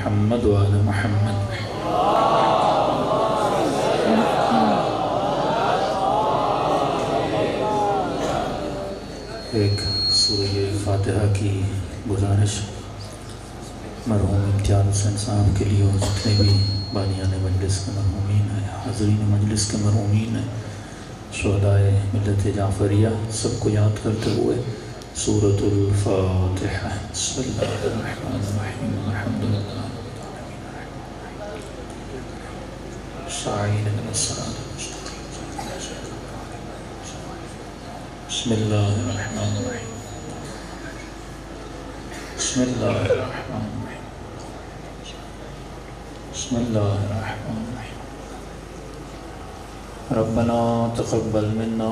محمد وعلى محمد. ایک سورہ فاتحہ کی گزارش مرحوم امتیاز حسین صاحب کے لیے، اور جتنے بھی بانیان مجلس کے مرحومین ہیں، حاضرین مجلس کے مرحومین ہیں، شہدائے ملت جعفریہ، سب کو یاد کرتے ہوئے سورۃ الفاتحہ. بسم اللہ الرحمن الرحیم. الحمد للہ ساعین من الصراط المستقیم. بسم اللہ الرحمن الرحیم. بسم اللہ الرحمن الرحیم. بسم اللہ الرحمن الرحیم. ربنا تقبل منا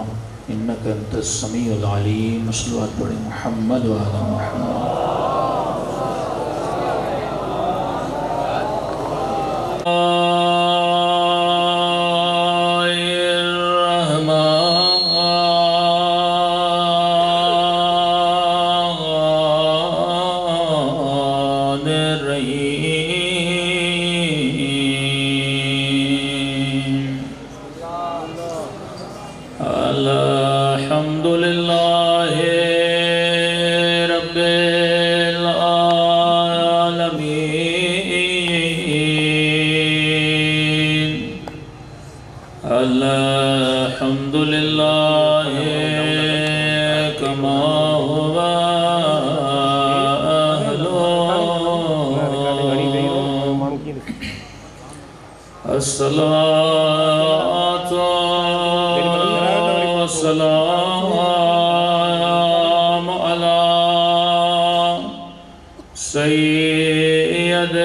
انک انت السمیع العلیم. صلوات پڑھیں محمد وعلی محمد. الصلاة والسلام على سيد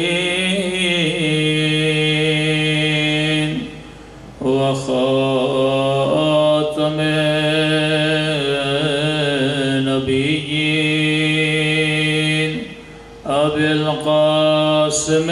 المرسلين وخاتم النبيين أبي القاسم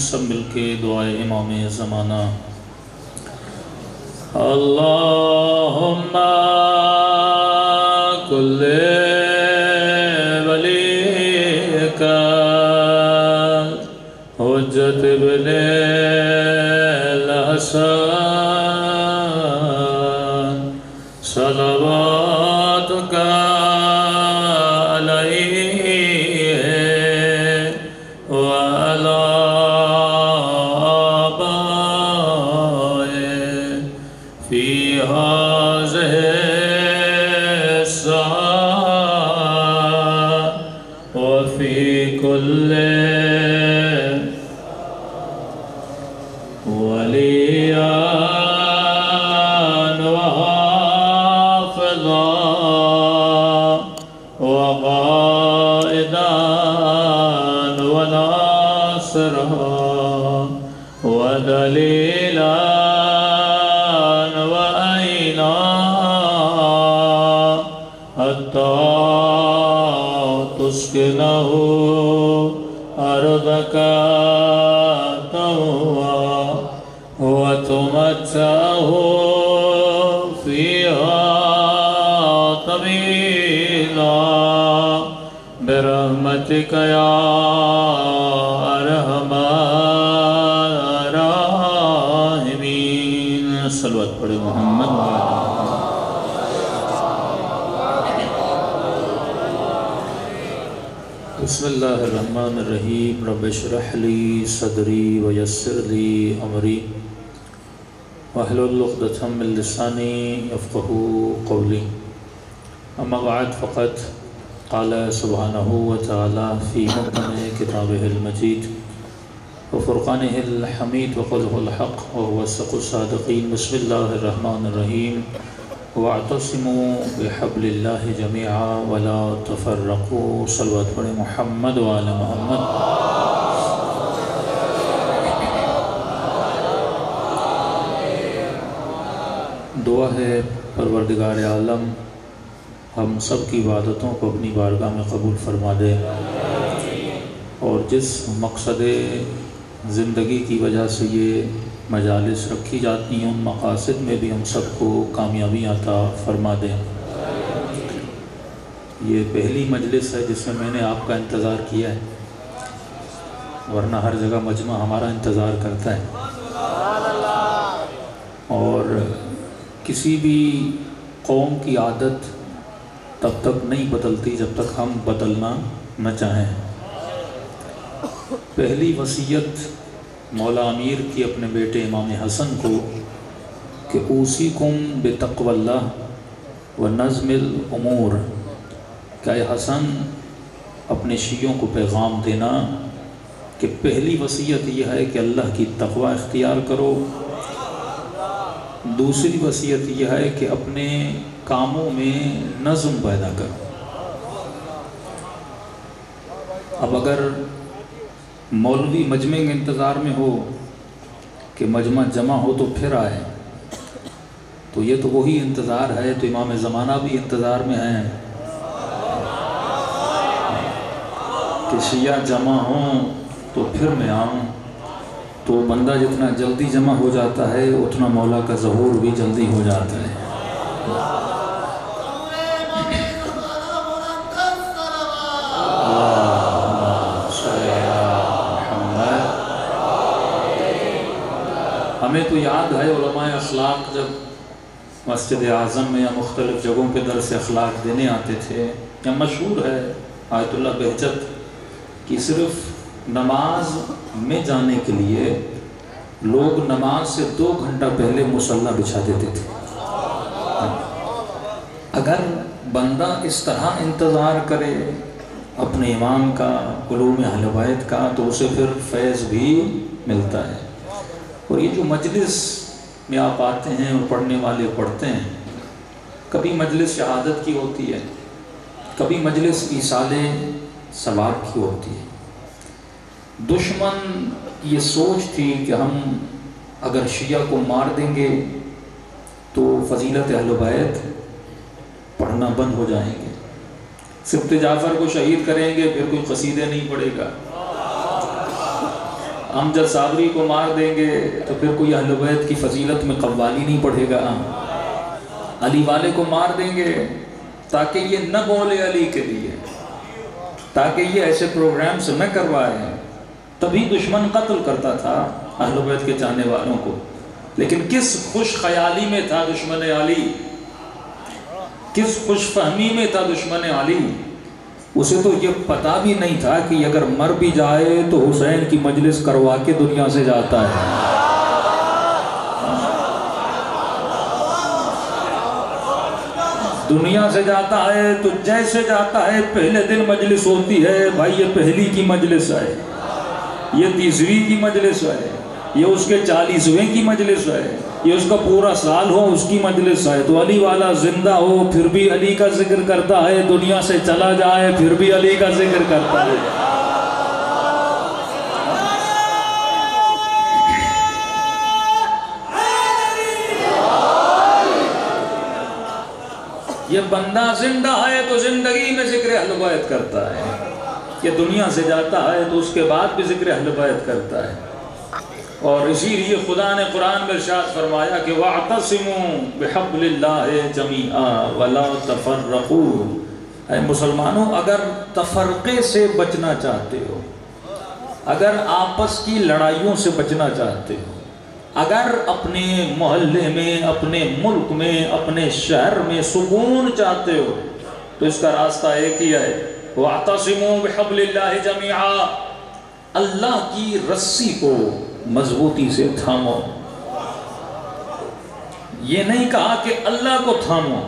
سب مل کے دعائے امام زمانہ. اللہم کل ولیک حجت ابن الحسن صلواتک وتمتعه فيها طويلا برحمتك يا أرحم الراحمين. صلوات پڑھیں محمد. بسم اللہ الرحمن الرحیم. رب اشرح لی صدری ویسر لی امری واحلل عقدۃ من لسانی یفقهوا قولی. اما بعد فقد قال سبحانہ وتعالی فی محکم کتابہ المجید وفرقانہ الحمید وقوله الحق وهو الصدق الصادقین. بسم اللہ الرحمن الرحیم. واعتصموا بحبل اللہ جمیعا ولا تفرقوا. صلوات پڑھیں محمد وآل محمد. دعا ہے پروردگار عالم ہم سب کی عبادتوں کو اپنی بارگاہ میں قبول فرما دے، اور جس مقصد زندگی کی وجہ سے یہ مجالس رکھی جاتی ہیں ان مقاصد میں بھی ہم سب کو کامیابی عطا فرما دیں. یہ پہلی مجلس ہے جس میں میں نے آپ کا انتظار کیا ہے، ورنہ ہر جگہ مجمع ہمارا انتظار کرتا ہے، اور کسی بھی قوم کی عادت تب تک نہیں بدلتی جب تک ہم بدلنا نہ چاہیں. پہلی وصیت مولا امیر کی اپنے بیٹے امام حسن کو کہ اوصیکم بتقوی اللہ و نظم الامور. کہ اے حسن اپنے شیعوں کو پیغام دینا کہ پہلی وصیت یہ ہے کہ اللہ کی تقوی اختیار کرو. دوسری وصیت یہ ہے کہ اپنے کاموں میں نظم پیدا کرو. اب اگر مولوی مجمع کے انتظار میں ہو کہ مجمع جمع ہو تو پھر آئے، تو یہ تو وہی انتظار ہے، تو امام زمانہ بھی انتظار میں ہیں کہ شیعہ جمع ہوں تو پھر میں آؤں. تو بندہ جتنا جلدی جمع ہو جاتا ہے اتنا مولا کا ظہور بھی جلدی ہو جاتا ہے. ہمیں تو یاد ہے علماء اخلاق جب مسجد اعظم میں یا مختلف جگہوں پہ درس اخلاق دینے آتے تھے، یا مشہور ہے آیت اللہ بہجت کہ صرف نماز میں جانے کے لیے لوگ نماز سے 2 گھنٹہ پہلے مصلی بچھا دیتے تھے. اگر بندہ اس طرح انتظار کرے اپنے امام کا، علوم اہل بیت کا، تو اسے پھر فیض بھی ملتا ہے. اور یہ جو مجلس میں آپ آتے ہیں اور پڑھنے والے پڑھتے ہیں، کبھی مجلس شہادت کی ہوتی ہے، کبھی مجلس ایصال ثواب کی ہوتی ہے. دشمن یہ سوچ تھی کہ ہم اگر شیعہ کو مار دیں گے تو فضیلت اہل بیت پڑھنا بند ہو جائیں گے. سبط جعفر کو شہید کریں گے پھر کوئی قصیدے نہیں پڑھے گا. امجد صابری کو مار دیں گے تو پھر کوئی اہل بیت کی فضیلت میں قوالی نہیں پڑھے گا. علی والے کو مار دیں گے تاکہ یہ نہ بولے علی کے لیے، تاکہ یہ ایسے پروگرامز نہ کروائے. تبھی دشمن قتل کرتا تھا اہل بیت کے چاہنے والوں کو. لیکن کس خوش خیالی میں تھا دشمن علی، کس خوش فہمی میں تھا دشمن علی. اسے تو یہ پتا بھی نہیں تھا کہ اگر مر بھی جائے تو حسین کی مجلس کروا کے دنیا سے جاتا ہے. دنیا سے جاتا ہے تو جیسے جاتا ہے پہلے دن مجلس ہوتی ہے، بھائی یہ پہلی کی مجلس ہے، یہ 30ویں کی مجلس ہے، یہ اس کے 40ویں کی مجلس ہے، یہ اس کا پورا سال ہو اس کی مجلس ہے. تو علی والا زندہ ہو پھر بھی علی کا ذکر کرتا ہے، دنیا سے چلا جائے پھر بھی علی کا ذکر کرتا ہے. یہ بندہ زندہ ہے تو زندگی میں ذکر اہل بیت کرتا ہے، یہ دنیا سے جاتا ہے تو اس کے بعد بھی ذکر اہل بیت کرتا ہے. اور اسی لیے خدا نے قرآن میں ارشاد فرمایا کہ وَاعْتَصِمُوا بِحَبْلِ اللَّهِ جَمِيعًا وَلَا تَفَرَّقُوا. اے مسلمانوں، اگر تفرقے سے بچنا چاہتے ہو، اگر آپس کی لڑائیوں سے بچنا چاہتے ہو، اگر اپنے محلے میں، اپنے ملک میں، اپنے شہر میں سکون چاہتے ہو، تو اس کا راستہ ایک ہی ہے، وَاعْتَصِمُوا بِحَبْلِ اللَّهِ جَمِيعًا. اللہ کی رسی کو مضبوطی سے تھامو. یہ نہیں کہا کہ اللہ کو تھامو،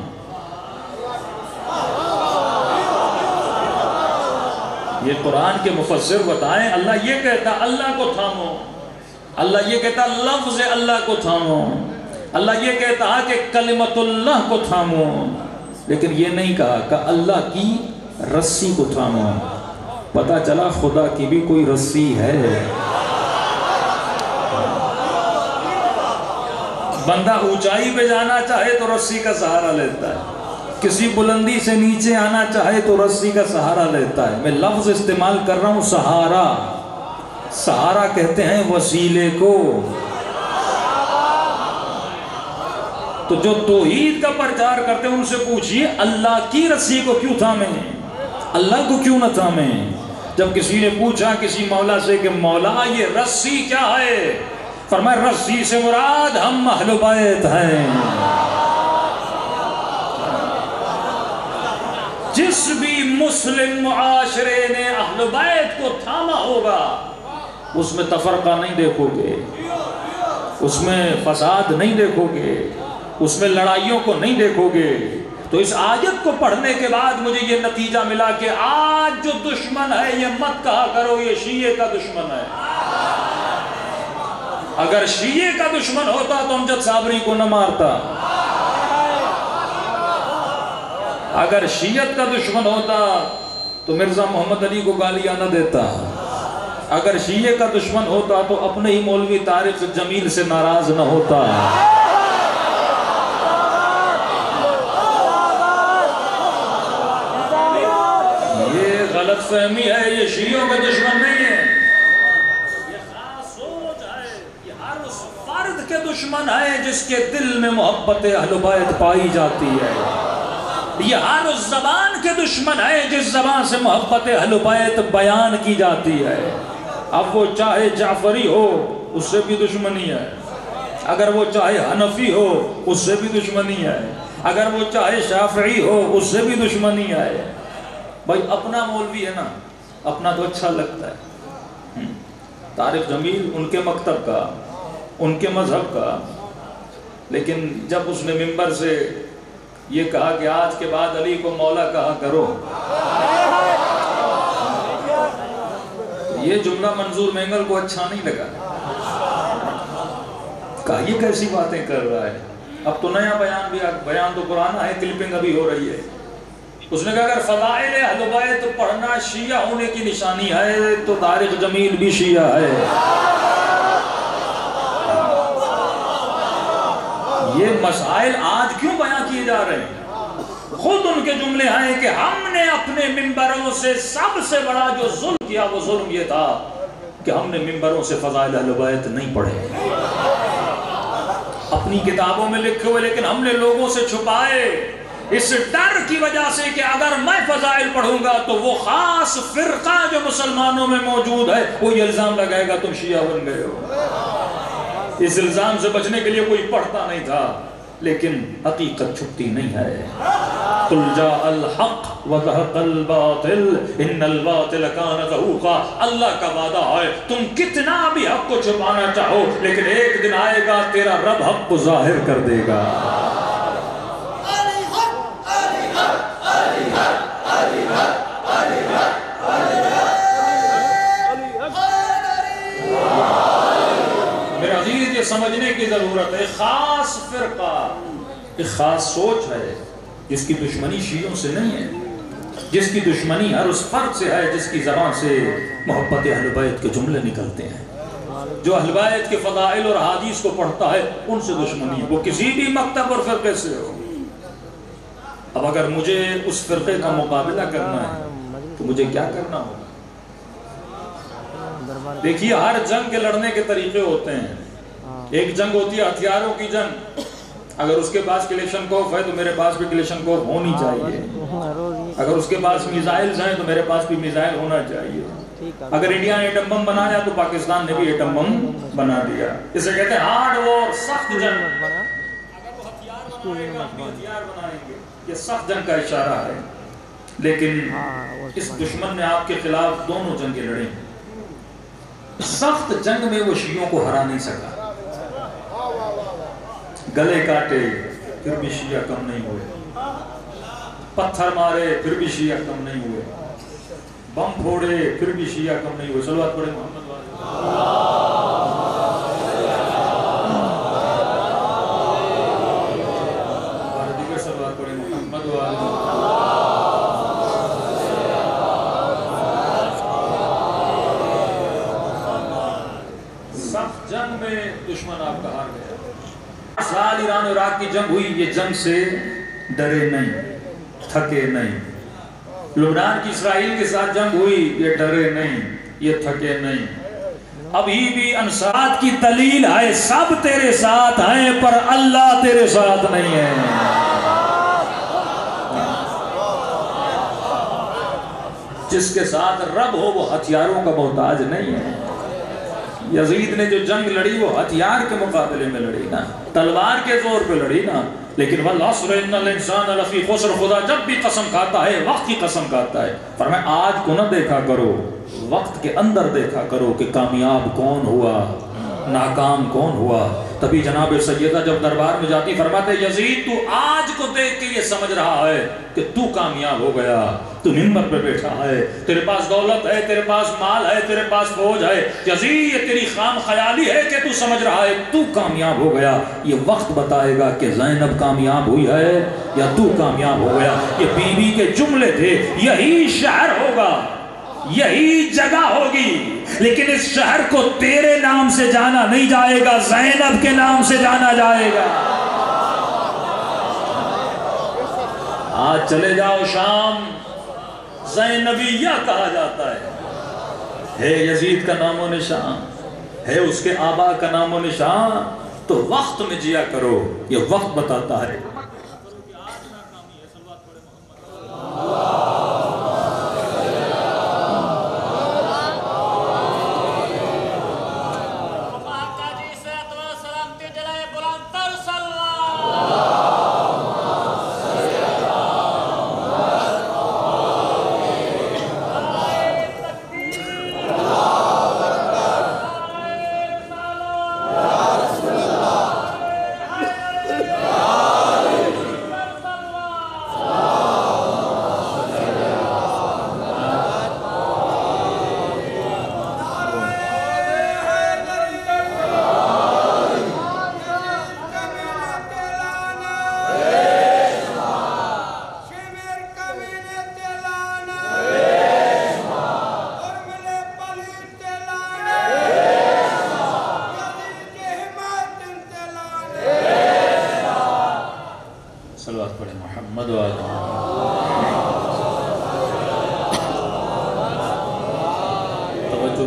یہ قرآن کے مفسر بتائیں. اللہ یہ کہتا اللہ کو تھامو، اللہ یہ کہتا لفظ اللہ کو تھامو. اللہ یہ کہتا ہے کہ کلمت اللہ کو تھامو، لیکن یہ نہیں کہا کہ اللہ کی رسی کو تھامو۔ پتا چلا خدا کی بھی کوئی رسی ہے۔ بندہ اونچائی پہ جانا چاہے تو رسی کا سہارا لیتا ہے، کسی بلندی سے نیچے آنا چاہے تو رسی کا سہارا لیتا ہے۔ میں لفظ استعمال کر رہا ہوں سہارا۔ سہارا کہتے ہیں وسیلے کو۔ تو جو توحید کا پرچار کرتے ہیں ان سے پوچھئے اللہ کی رسی کو کیوں تھامیں، اللہ کو کیوں نہ تھامیں؟ جب کسی نے پوچھا کسی مولا سے کہ مولا یہ رسی کیا ہے، فرمایا رسی سے مراد ہم اہل بیت ہیں۔ جس بھی مسلم معاشرے نے اہل بیت کو تھاما ہوگا اس میں تفرقہ نہیں دیکھو گے، اس میں فساد نہیں دیکھو گے، اس میں لڑائیوں کو نہیں دیکھو گے۔ تو اس آیت کو پڑھنے کے بعد مجھے یہ نتیجہ ملا کہ آج جو دشمن ہے یہ مت کہا کرو یہ شیعہ کا دشمن ہے۔ اگر شیعہ کا دشمن ہوتا تو امجد صابری کو نہ مارتا، اگر شیعت کا دشمن ہوتا تو مرزا محمد علی کو گالیاں نہ دیتا، اگر شیعہ کا دشمن ہوتا تو اپنے ہی مولوی طارق جمیل سے ناراض نہ ہوتا۔ یہ غلط فہمی ہے، یہ شیعوں کا دشمن نہیں ہے، یہ خاص سوچ ہے، یہ ہر اس فرد کے دشمن ہے جس کے دل میں محبت اہل بیت پائی جاتی ہے، یہ ہر اس زبان کے دشمن ہے جس زبان سے محبت اہل بیت بیان کی جاتی ہے۔ اب وہ چاہے جعفری ہو اس سے بھی دشمنی ہے، اگر وہ چاہے حنفی ہو اس سے بھی دشمنی ہے، اگر وہ چاہے شافعی ہو اس سے بھی دشمنی ہے۔ بھائی اپنا مولوی ہے نا، اپنا تو اچھا لگتا ہے۔ طارق جمیل ان کے مکتب کا، ان کے مذہب کا، لیکن جب اس نے منبر سے یہ کہا کہ آج کے بعد علی کو مولا کہا کرو، یہ جملہ منظور مینگل کو اچھا نہیں لگا، کہا یہ کیسی باتیں کر رہا ہے، اب تو نیا بیان تو پرانا ہے، کلپنگ ابھی ہو رہی ہے۔ اس نے کہا اگر فضائل اہل بیت پڑھنا شیعہ ہونے کی نشانی ہے تو طارق جمیل بھی شیعہ ہے۔ یہ مسائل آج کیوں بیان کیے جا رہے ہیں؟ خود ان کے جملے ہیں کہ ہم نے اپنے منبروں سے سب سے بڑا جو ظلم کیا وہ ظلم یہ تھا کہ ہم نے منبروں سے فضائل اہل بیت نہیں پڑھے، اپنی کتابوں میں لکھے ہوئے لیکن ہم نے لوگوں سے چھپائے، اس ڈر کی وجہ سے کہ اگر میں فضائل پڑھوں گا تو وہ خاص فرقہ جو مسلمانوں میں موجود ہے وہ یہ الزام لگائے گا تم شیعہ بن گئے ہو۔ اس الزام سے بچنے کے لیے کوئی پڑھتا نہیں تھا، لیکن حقیقت چھپتی نہیں ہے۔ قل جاء الحق وزهق الباطل ان الباطل كان زهوقا، اللہ کا وعدہ ہے تم کتنا بھی حق کو چھپانا چاہو لیکن ایک دن آئے گا تیرا رب حق کو ظاہر کر دے گا۔ میرے عزیز یہ سمجھنے کی ضرورت ہے، خاص فرقہ، ایک خاص سوچ ہے جس کی دشمنی شیعوں سے نہیں ہے، جس کی دشمنی ہر اس فرد سے ہے جس کی زبان سے محبت اہل بیت کے جملے نکلتے ہیں، جو اہل بیت کے فضائل اور احادیث کو پڑھتا ہے ان سے دشمنی ہے، وہ کسی بھی مکتب اور فرقے سے ہو۔ اب اگر مجھے اس فرقے کا مقابلہ کرنا ہے تو مجھے کیا کرنا ہوگا؟ دیکھیے ہر جنگ کے لڑنے کے طریقے ہوتے ہیں، ایک جنگ ہوتی ہے ہتھیاروں کی جنگ، اگر اس کے پاس کلیشن کوف ہے تو میرے پاس بھی کلیشن کوف ہونی چاہیے، اگر اس کے پاس میزائلز ہیں تو میرے پاس بھی میزائل ہونا چاہیے، اگر انڈیا نے ایٹم بم بنایا تو پاکستان نے بھی ایٹم بم بنا دیا، اسے کہتے ہیں ہارڈ وار، سخت جنگ، اگر وہ ہتھیار بنائے گا ہم بھی ہتھیار بنائیں گے، یہ سخت جنگ کا اشارہ ہے۔ لیکن اس دشمن نے آپ کے خلاف دونوں جنگیں لڑیں، سخت جنگ میں وہ شیعوں کو ہرا نہیں سکا، گلے کاٹے پھر بھی شیعہ کم نہیں ہوئے، پتھر مارے پھر بھی شیعہ کم نہیں ہوئے، بم پھوڑے پھر بھی شیعہ کم نہیں ہوئے۔ صلوات پڑھیں محمد والے۔ سال ایران اور عراق کی جنگ ہوئی، یہ جنگ سے ڈرے نہیں، تھکے نہیں۔ لبنان کی اسرائیل کے ساتھ جنگ ہوئی، یہ ڈرے نہیں، یہ تھکے نہیں۔ ابھی بھی انصارات کی دلیل ہے، سب تیرے ساتھ ہیں پر اللہ تیرے ساتھ نہیں ہے۔ جس کے ساتھ رب ہو وہ ہتھیاروں کا محتاج نہیں ہے۔ یزید نے جو جنگ لڑی وہ ہتھیار کے مقابلے میں لڑی نا، تلوار کے زور پہ لڑی نا، لیکن والعصر ان الانسان لفی خسر، خدا جب بھی قسم کھاتا ہے وقت کی قسم کھاتا ہے۔ فرمایا آج کو نہ دیکھا کرو، وقت کے اندر دیکھا کرو کہ کامیاب کون ہوا، ناکام کون ہوا۔ تبھی جناب سیدہ جب دربار میں جاتی فرماتے یزید تو آج کو دیکھ کے یہ سمجھ رہا ہے کہ تو کامیاب ہو گیا، تو منبر پہ بیٹھا ہے، تیرے پاس دولت ہے، تیرے پاس مال ہے، تیرے پاس فوج ہے، یزید یہ تیری خام خیالی ہے کہ تو سمجھ رہا ہے تو کامیاب ہو گیا۔ یہ وقت بتائے گا کہ زینب کامیاب ہوئی ہے یا تو کامیاب ہو گیا۔ یہ بی بی کے جملے تھے، یہی شہر ہوگا، یہی جگہ ہوگی، لیکن اس شہر کو تیرے نام سے جانا نہیں جائے گا، زینب کے نام سے جانا جائے گا۔ آج چلے جاؤ شام، زینبیہ کہا جاتا ہے یزید کا نام و نشان، ہے اس کے آبا کا نام و نشان۔ تو وقت میں جیا کرو، یہ وقت بتاتا ہے۔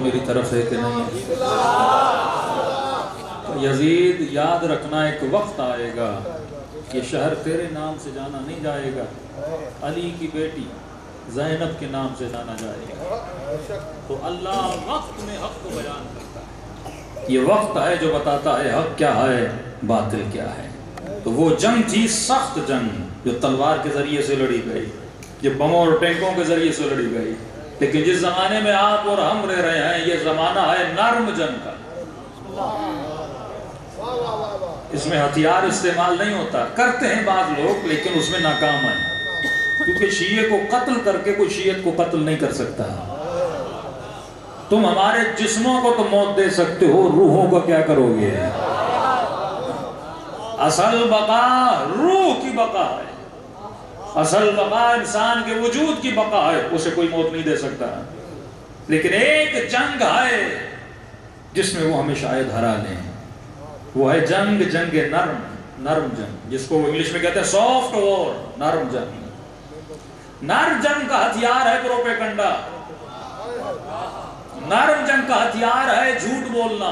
میری طرف ہے کہ نہیں؟ تو یزید یاد رکھنا ایک وقت آئے گا، یہ شہر تیرے نام سے جانا نہیں جائے گا، علی کی بیٹی زینب کے نام سے جانا جائے گا۔ تو اللہ وقت میں حق کو بیان کرتا ہے، یہ وقت ہے جو بتاتا ہے حق کیا ہے باطل کیا ہے۔ تو وہ جنگ تھی سخت جنگ جو تلوار کے ذریعے سے لڑی گئی، جو بموں اور ٹینکوں کے ذریعے سے لڑی گئی، لیکن جس زمانے میں آپ اور ہم رہ رہے ہیں یہ زمانہ ہے نرم جنگ کا۔ اس میں ہتھیار استعمال نہیں ہوتا، کرتے ہیں بعض لوگ لیکن اس میں ناکام ہیں، کیونکہ شیعہ کو قتل کر کے کوئی شیعت کو قتل نہیں کر سکتا۔ تم ہمارے جسموں کو تو موت دے سکتے ہو، روحوں کو کیا کرو گے؟ اصل بقا روح کی بقا ہے، اصل بقا انسان کے وجود کی بقا ہے، اسے کوئی موت نہیں دے سکتا۔ لیکن ایک جنگ ہے جس میں وہ ہمیں شاید ہرا لیں، وہ ہے جنگ نرم جنگ، جس کو وہ انگلش میں کہتے ہیں سافٹ وار، نرم جنگ۔ نرم جنگ کا ہتھیار ہے پروپیگنڈا، نرم جنگ کا ہتھیار ہے جھوٹ بولنا،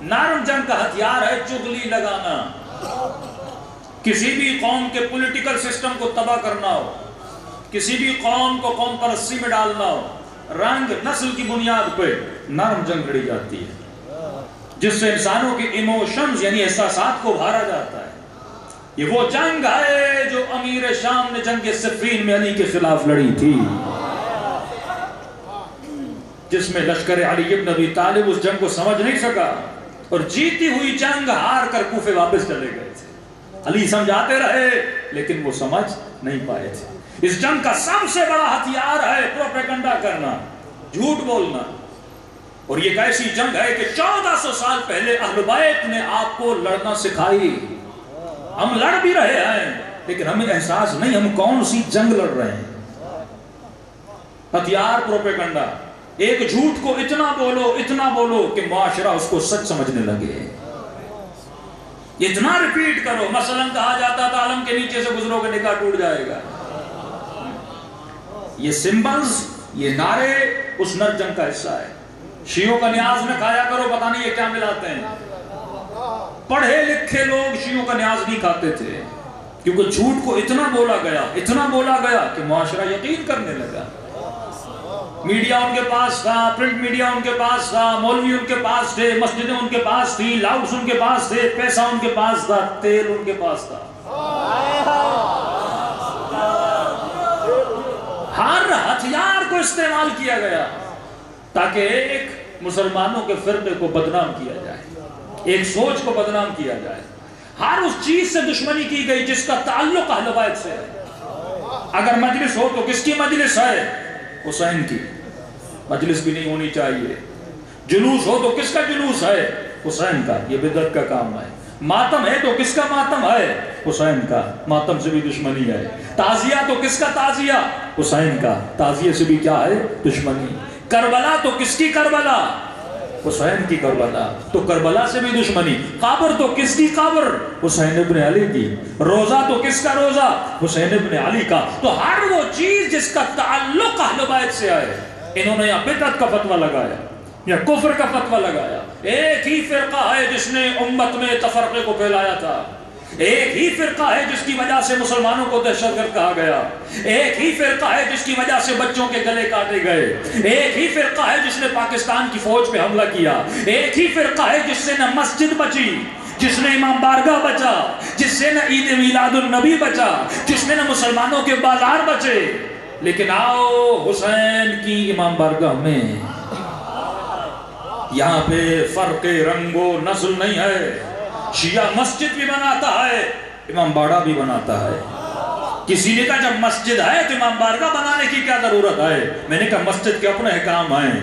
نرم جنگ کا ہتھیار ہے چغلی لگانا، کسی بھی قوم کے پولیٹیکل سسٹم کو تباہ کرنا ہو، کسی بھی قوم کو قوم پرستی میں ڈالنا ہو، رنگ نسل کی بنیاد پہ نرم جنگ لڑی جاتی ہے، جس سے انسانوں کے ایموشنز یعنی احساسات کو ابھارا جاتا ہے۔ یہ وہ جنگ ہے جو امیر شام نے جنگ صفین میں علی کے خلاف لڑی تھی، جس میں لشکر علی ابن ابی طالب اس جنگ کو سمجھ نہیں سکا اور جیتی ہوئی جنگ ہار کر کوفے واپس چلے گئے تھے۔ علی سمجھاتے رہے لیکن وہ سمجھ نہیں پائے تھے۔ اس جنگ کا سب سے بڑا ہتھیار ہے پروپیگنڈا کرنا، جھوٹ بولنا، اور یہ ایک ایسی جنگ ہے کہ 1400 سال پہلے اہل بیت نے آپ کو لڑنا سکھائی۔ ہم لڑ بھی رہے ہیں لیکن ہمیں احساس نہیں ہم کون سی جنگ لڑ رہے ہیں۔ ہتھیار پروپیگنڈا، ایک جھوٹ کو اتنا بولو کہ معاشرہ اس کو سچ سمجھنے لگے۔ اتنا ریپیٹ کرو. مثلا کہا جاتا تھا علم کے نیچے سے گزرو کے نکاح ٹوٹ جائے گا. یہ سمبلز، یہ نعرے اس نر جنگ کا حصہ ہے. شیعوں کا نیاز میں کھایا کرو، پتہ نہیں یہ کیا ملاتے ہیں. پڑھے لکھے لوگ شیعوں کا نیاز نہیں کھاتے تھے، کیونکہ جھوٹ کو اتنا بولا گیا کہ معاشرہ یقین کرنے لگا. میڈیا ان کے پاس تھا، پرنٹ میڈیا ان کے پاس تھا، مولوی ان کے پاس تھے، مسجدیں ان کے پاس تھی، لاؤڈز ان کے پاس تھے، پیسہ ان کے پاس تھا، تیل ان کے پاس تھا. ہر ہتھیار کو استعمال کیا گیا تاکہ ایک مسلمانوں کے فرقے کو بدنام کیا جائے، ایک سوچ کو بدنام کیا جائے. ہر اس چیز سے دشمنی کی گئی جس کا تعلق اہل بیت سے ہے. اگر مجلس ہو تو کس کی مجلس ہے؟ حسین کی. مجلس بھی نہیں ہونی چاہیے. جلوس ہو تو کس کا جلوس ہے؟ حسین کا. یہ بدعت کا کام ہے. ماتم ہے تو کس کا ماتم ہے؟ حسین کا. ماتم سے بھی دشمنی ہے. تعزیہ تو کس کا تعزیہ؟ حسین کا. تعزیہ سے بھی کیا ہے؟ دشمنی. کربلا تو کس کی کربلا؟ حسین کی کربلا. تو کربلا سے بھی دشمنی. قبر تو کس کی قبر؟ حسین ابن علی کی. روزہ تو کس کا روزہ؟ حسین ابن علی کا. تو ہر وہ چیز جس کا تعلق اہل بیت سے آئے، انہوں نے یا بدعت کا فتویٰ لگایا یا کفر کا فتویٰ لگایا. ایک ہی فرقہ ہے جس نے امت میں تفرقے کو پھیلایا تھا. ایک ہی فرقہ ہے جس کی وجہ سے مسلمانوں کو دہشت گرد کہا گیا. ایک ہی فرقہ ہے جس کی وجہ سے بچوں کے گلے کاٹے گئے. ایک ہی فرقہ ہے جس نے پاکستان کی فوج پہ حملہ کیا. ایک ہی فرقہ ہے جس سے نہ مسجد بچی، جس نے امام بارگاہ بچا، جس سے نہ عید میلاد النبی بچا، جس نے نہ مسلمانوں کے بازار بچے. لیکن آؤ حسین کی امام بارگاہ میں، یہاں پہ فرق رنگ و نسل نہیں ہے. شیعہ مسجد بھی بناتا ہے، امام باڑہ بھی بناتا ہے. کسی نے کہا جب مسجد ہے تو امام بارگاہ بنانے کی کیا ضرورت ہے؟ میں نے کہا مسجد کے اپنے احکام ہیں،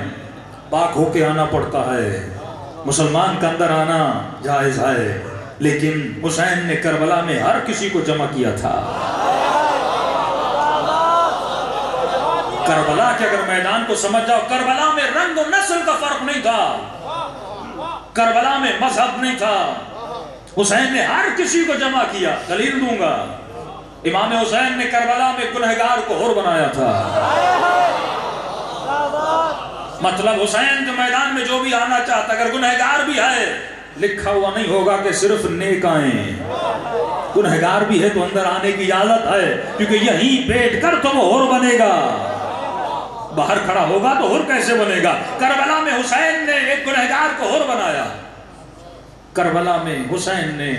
پاک ہو کے آنا پڑتا ہے، مسلمان کا اندر آنا جائز ہے. لیکن حسین نے کربلا میں ہر کسی کو جمع کیا تھا. کربلا کے اگر میدان کو سمجھ جاؤ، کربلا میں رنگ و نسل کا فرق نہیں تھا، کربلا میں مذہب نہیں تھا. حسین نے ہر کسی کو جمع کیا. دلیل دوں گا، امام حسین نے کربلا میں گنہگار کو حر بنایا تھا. مطلب حسین کے میدان میں جو بھی آنا چاہتا اگر گنہگار بھی ہے، لکھا ہوا نہیں ہوگا کہ صرف نیک آئیں. گنہگار بھی ہے تو اندر آنے کی اجازت ہے، کیونکہ یہیں بیٹھ کر تو وہ حر بنے گا. باہر کھڑا ہوگا تو حر کیسے بنے گا؟ کربلا میں حسین نے ایک گنہگار کو حر بنایا. کربلا میں حسین نے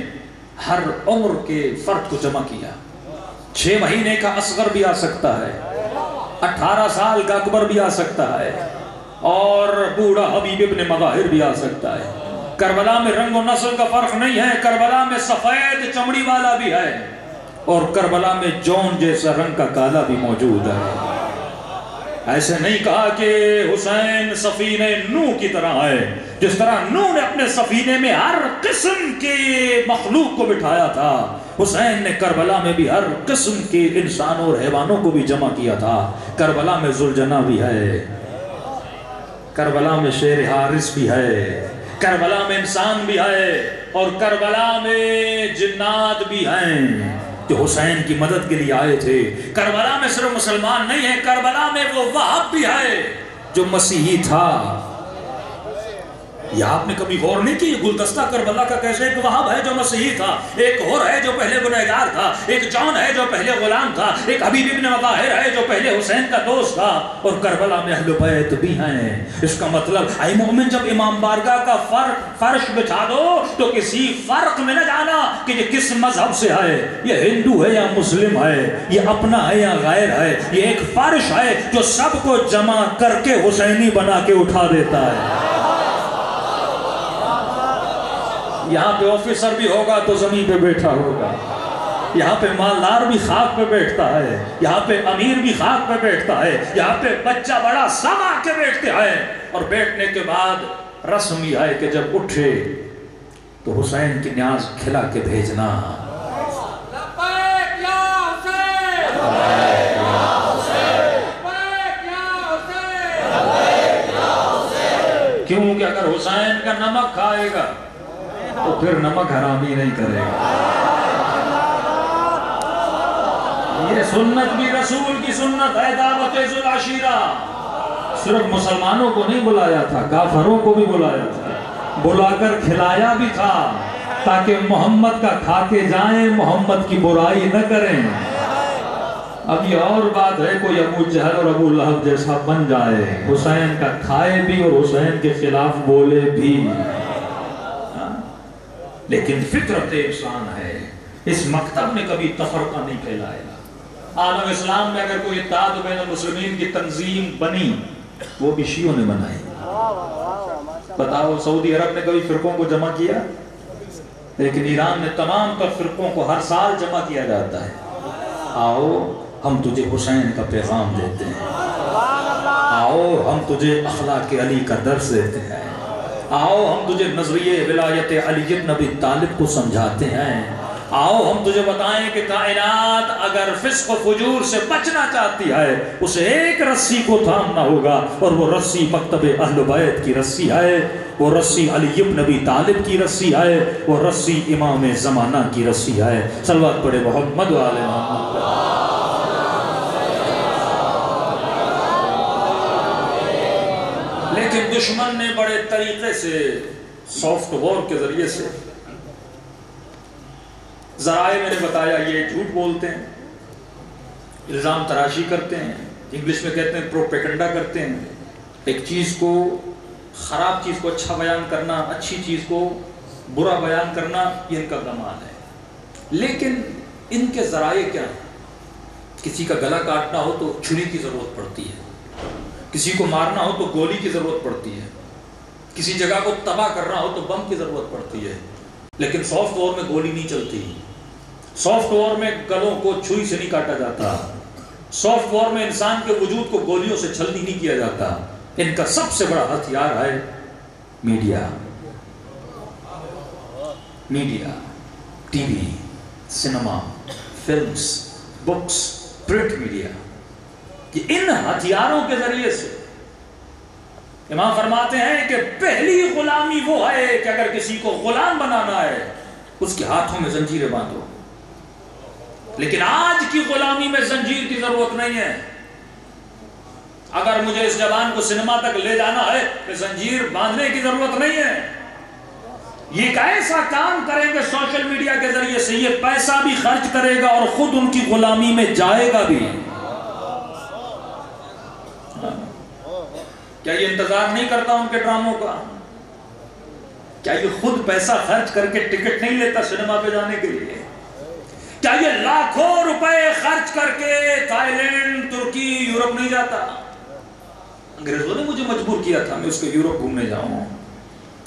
ہر عمر کے فرد کو جمع کیا. 6 مہینے کا اصغر بھی آ سکتا ہے، 18 سال کا اکبر بھی آ سکتا ہے، اور بوڑھا حبیب ابن مظاہر بھی آ سکتا ہے. کربلا میں رنگ و نسل کا فرق نہیں ہے. کربلا میں سفید چمڑی والا بھی ہے، اور کربلا میں جون جیسا رنگ کا کالا بھی موجود ہے. ایسے نہیں کہا کہ حسین سفینہ نوح کی طرح ہے. جس طرح نوح نے اپنے سفینے میں ہر قسم کے مخلوق کو بٹھایا تھا، حسین نے کربلا میں بھی ہر قسم کے انسانوں اور حیوانوں کو بھی جمع کیا تھا. کربلا میں ذوالجناح بھی ہے، کربلا میں شیر حارث بھی ہے، کربلا میں انسان بھی ہے، اور کربلا میں جنات بھی ہیں جو حسین کی مدد کے لیے آئے تھے. کربلا میں صرف مسلمان نہیں ہے، کربلا میں وہ وہاب بھی ہے جو مسیحی تھا. یہ آپ نے کبھی غور نہیں کی گلدستہ کربلا کا کیسے؟ ایک وہاب ہے جو مسیحی تھا، ایک اور ہے جو پہلے گنہگار تھا، ایک جون ہے جو پہلے غلام تھا، ایک حبیب ابن مظاہر ہے جو پہلے حسین کا دوست تھا، اور کربلا میں اہل بیت بھی ہیں. اس کا مطلب اے مومن، جب امام بارگاہ کا فرش بچھا دو تو کسی فرق میں نہ جانا کہ یہ کس مذہب سے ہے، یہ ہندو ہے یا مسلم ہے، یہ اپنا ہے یا غیر ہے. یہ ایک فرش ہے جو سب کو جمع کر کے حسینی بنا کے اٹھا دیتا ہے. یہاں پہ آفیسر بھی ہوگا تو زمین پہ بیٹھا ہوگا، یہاں پہ مالدار بھی خاک پہ بیٹھتا ہے، یہاں پہ امیر بھی خاک پہ بیٹھتا ہے، یہاں پہ بچہ بڑا سب آ کے بیٹھتے ہیں. اور بیٹھنے کے بعد رسم یہ ہے کہ جب اٹھے تو حسین کی نیاز کھلا کے بھیجنا. کیوں کہ اگر حسین کا نمک کھائے گا تو پھر نمک حرامی نہیں کرے گا۔ یہ سنت بھی رسول کی سنت ہے، دعوت ذو العشیرہ۔ صرف مسلمانوں کو نہیں بلایا تھا، کافروں کو بھی بلایا تھا، بلا کر کھلایا بھی تھا تاکہ محمد کا کھا کے جائیں، محمد کی برائی نہ کریں۔ اب یہ اور بات ہے کوئی ابو جہل اور ابو لہب جیسا بن جائے، حسین کا کھائے بھی اور حسین کے خلاف بولے بھی، لیکن فطرت انسان ہے۔ اس مکتب نے کبھی تفرقہ نہیں پھیلایا۔ عالم اسلام میں اگر کوئی اتحاد بین المسلمین کی تنظیم بنی، وہ بھی شیعوں نے بنائی۔ بتاؤ سعودی عرب نے کبھی فرقوں کو جمع کیا؟ لیکن ایران میں تمام تر فرقوں کو ہر سال جمع کیا جاتا ہے۔ آؤ ہم تجھے حسین کا پیغام دیتے ہیں، آؤ ہم تجھے اخلاق علی کا درس دیتے ہیں، آؤ ہم تجھے نظریہ ولایت علی بن ابی طالب کو سمجھاتے ہیں، آؤ ہم تجھے بتائیں کہ کائنات اگر فسق و فجور سے بچنا چاہتی ہے اسے ایک رسی کو تھامنا ہوگا، اور وہ رسی مکتب اہل بیت کی رسی ہے، وہ رسی علی بن ابی طالب کی رسی ہے، وہ رسی امام زمانہ کی رسی ہے۔ صلوات پڑھے محمد و آل محمد پر۔ لیکن دشمن نے بڑے طریقے سے سافٹ وار کے ذریعے سے، ذرائع میں نے بتایا یہ جھوٹ بولتے ہیں، الزام تراشی کرتے ہیں، انگلش میں کہتے ہیں پروپیگنڈا کرتے ہیں، ایک چیز کو، خراب چیز کو اچھا بیان کرنا، اچھی چیز کو برا بیان کرنا، یہ ان کا کمال ہے۔ لیکن ان کے ذرائع کیا ہیں؟ کسی کا گلا کاٹنا ہو تو چھری کی ضرورت پڑتی ہے، کسی کو مارنا ہو تو گولی کی ضرورت پڑتی ہے، کسی جگہ کو تباہ کرنا ہو تو بم کی ضرورت پڑتی ہے۔ لیکن سافٹ وار میں گولی نہیں چلتی، سافٹ وار میں گلوں کو چھری سے نہیں کاٹا جاتا، سافٹ وار میں انسان کے وجود کو گولیوں سے چھلنی نہیں کیا جاتا۔ ان کا سب سے بڑا ہتھیار ہے media, media, T V, cinema, films, books, print media. کہ ان ہتھیاروں کے ذریعے سے امام فرماتے ہیں کہ پہلی غلامی وہ ہے کہ اگر کسی کو غلام بنانا ہے اس کے ہاتھوں میں زنجیریں باندھو۔ لیکن آج کی غلامی میں زنجیر کی ضرورت نہیں ہے۔ اگر مجھے اس جوان کو سینما تک لے جانا ہے تو زنجیر باندھنے کی ضرورت نہیں ہے۔ یہ ایک ایسا کام کریں گے سوشل میڈیا کے ذریعے سے، یہ پیسہ بھی خرچ کرے گا اور خود ان کی غلامی میں جائے گا بھی۔ کیا یہ انتظار نہیں کرتا ان کے ڈراموں کا؟ کیا یہ خود پیسہ خرچ کر کے ٹکٹ نہیں لیتا سینما پہ جانے کے لیے؟ کیا یہ لاکھوں روپے خرچ کر کے تھائی لینڈ، ترکی، یورپ نہیں جاتا؟ انگریزوں نے مجھے مجبور کیا تھا میں اس کے یورپ گھومنے جاؤں،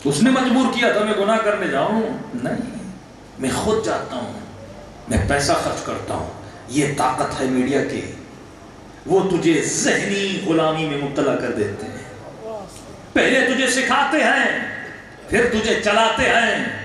اس نے مجبور کیا تھا میں گناہ کرنے جاؤں؟ نہیں، میں خود جاتا ہوں، میں پیسہ خرچ کرتا ہوں۔ یہ طاقت ہے میڈیا کی، وہ تجھے ذہنی غلامی میں مبتلا کر دیتے ہیں۔ پہلے تجھے سکھاتے ہیں، پھر تجھے چلاتے ہیں۔